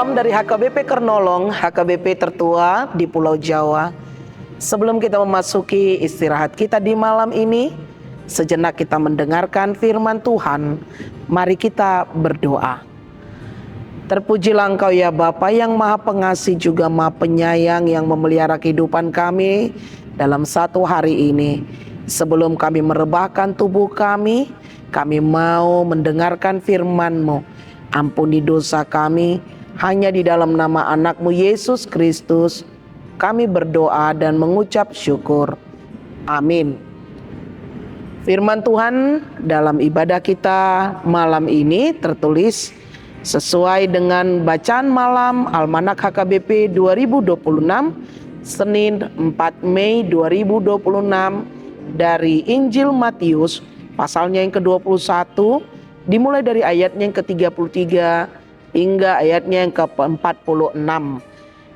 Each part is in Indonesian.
Salam dari HKBP Kernolong, HKBP tertua di Pulau Jawa. Sebelum kita memasuki istirahat kita di malam ini, sejenak kita mendengarkan firman Tuhan. Mari kita berdoa. Terpujilah Engkau ya Bapa yang Maha Pengasih juga Maha Penyayang yang memelihara kehidupan kami dalam satu hari ini. Sebelum kami merebahkan tubuh kami mau mendengarkan firman-Mu. Ampuni dosa kami, hanya di dalam nama anak-Mu Yesus Kristus kami berdoa dan mengucap syukur. Amin. Firman Tuhan dalam ibadah kita malam ini tertulis sesuai dengan bacaan malam Almanak HKBP 2026 Senin 4 Mei 2026 dari Injil Matius pasalnya yang ke-21 dimulai dari ayatnya yang ke-33 hingga ayatnya yang ke-46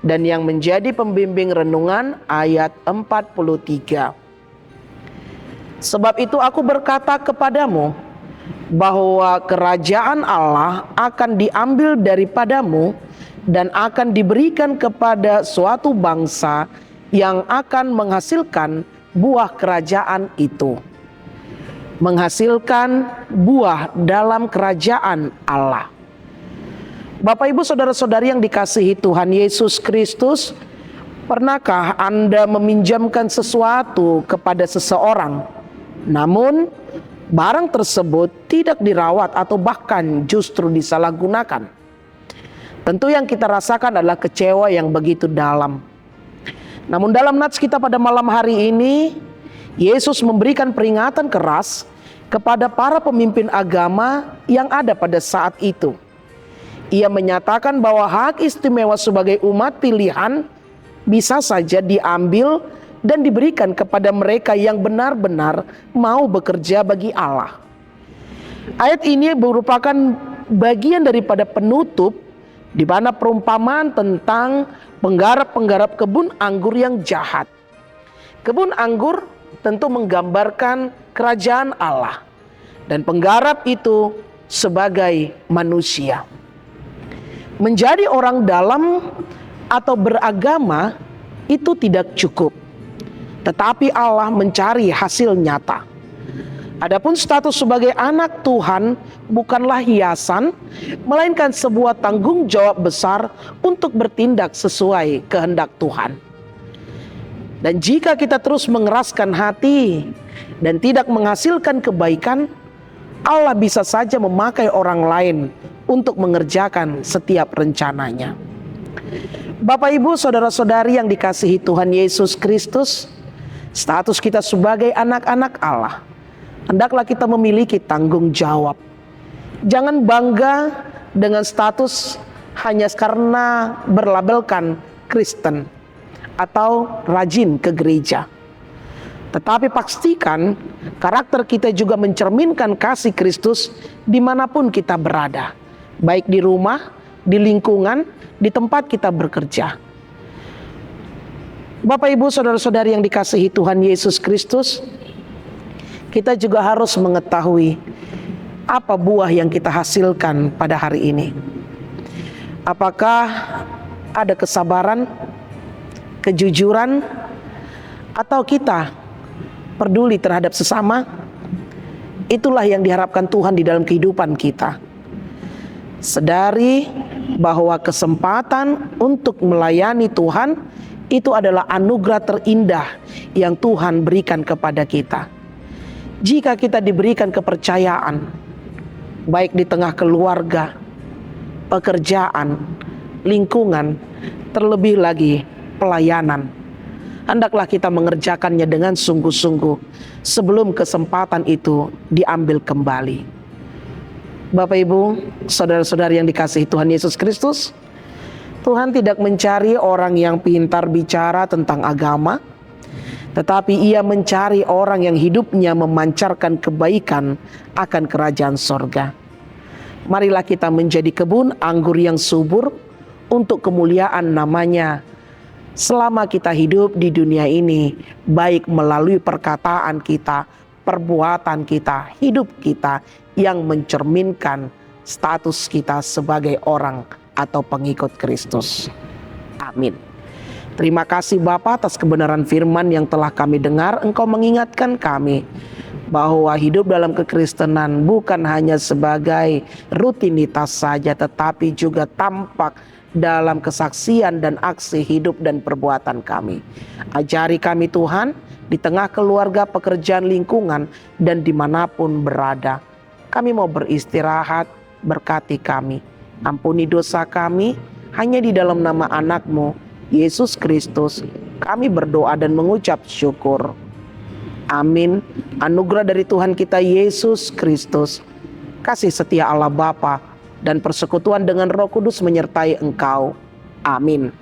dan yang menjadi pembimbing renungan ayat 43. Sebab itu aku berkata kepadamu bahwa kerajaan Allah akan diambil daripadamu dan akan diberikan kepada suatu bangsa yang akan menghasilkan buah kerajaan itu. Menghasilkan buah dalam kerajaan Allah. Bapak Ibu saudara-saudari yang dikasihi Tuhan Yesus Kristus, pernahkah Anda meminjamkan sesuatu kepada seseorang, namun barang tersebut tidak dirawat atau bahkan justru disalahgunakan? Tentu yang kita rasakan adalah kecewa yang begitu dalam. Namun dalam nats kita pada malam hari ini, Yesus memberikan peringatan keras kepada para pemimpin agama yang ada pada saat itu. Ia menyatakan bahwa hak istimewa sebagai umat pilihan bisa saja diambil dan diberikan kepada mereka yang benar-benar mau bekerja bagi Allah. Ayat ini merupakan bagian daripada penutup di mana perumpamaan tentang penggarap-penggarap kebun anggur yang jahat. Kebun anggur tentu menggambarkan kerajaan Allah dan penggarap itu sebagai manusia. Menjadi orang dalam atau beragama itu tidak cukup, tetapi Allah mencari hasil nyata. Adapun status sebagai anak Tuhan bukanlah hiasan, melainkan sebuah tanggung jawab besar untuk bertindak sesuai kehendak Tuhan. Dan jika kita terus mengeraskan hati dan tidak menghasilkan kebaikan, Allah bisa saja memakai orang lain untuk mengerjakan setiap rencananya. Bapak Ibu saudara-saudari yang dikasihi Tuhan Yesus Kristus, status kita sebagai anak-anak Allah, hendaklah kita memiliki tanggung jawab. Jangan bangga dengan status hanya karena berlabelkan Kristen atau rajin ke gereja. Tetapi pastikan karakter kita juga mencerminkan kasih Kristus dimanapun kita berada. Baik di rumah, di lingkungan, di tempat kita bekerja. Bapak Ibu saudara-saudari yang dikasihi Tuhan Yesus Kristus, kita juga harus mengetahui apa buah yang kita hasilkan pada hari ini. Apakah ada kesabaran, kejujuran, atau kita peduli terhadap sesama? Itulah yang diharapkan Tuhan di dalam kehidupan kita. Sadari bahwa kesempatan untuk melayani Tuhan itu adalah anugerah terindah yang Tuhan berikan kepada kita. Jika kita diberikan kepercayaan, baik di tengah keluarga, pekerjaan, lingkungan, terlebih lagi pelayanan, hendaklah kita mengerjakannya dengan sungguh-sungguh sebelum kesempatan itu diambil kembali. Bapak Ibu, saudara-saudari yang dikasihi Tuhan Yesus Kristus, Tuhan tidak mencari orang yang pintar bicara tentang agama, tetapi Ia mencari orang yang hidupnya memancarkan kebaikan akan kerajaan sorga. Marilah kita menjadi kebun anggur yang subur untuk kemuliaan namanya selama kita hidup di dunia ini, baik melalui perkataan kita, perbuatan kita, hidup kita yang mencerminkan status kita sebagai orang atau pengikut Kristus. Amin. Terima kasih Bapa atas kebenaran firman yang telah kami dengar. Engkau mengingatkan kami bahwa hidup dalam kekristenan bukan hanya sebagai rutinitas saja, tetapi juga tampak dalam kesaksian dan aksi hidup dan perbuatan kami. Ajari kami Tuhan, di tengah keluarga, pekerjaan, lingkungan, dan dimanapun berada. Kami mau beristirahat, berkati kami. Ampuni dosa kami, hanya di dalam nama anak-Mu, Yesus Kristus, kami berdoa dan mengucap syukur. Amin. Anugerah dari Tuhan kita Yesus Kristus, kasih setia Allah Bapa, dan persekutuan dengan Roh Kudus menyertai engkau. Amin.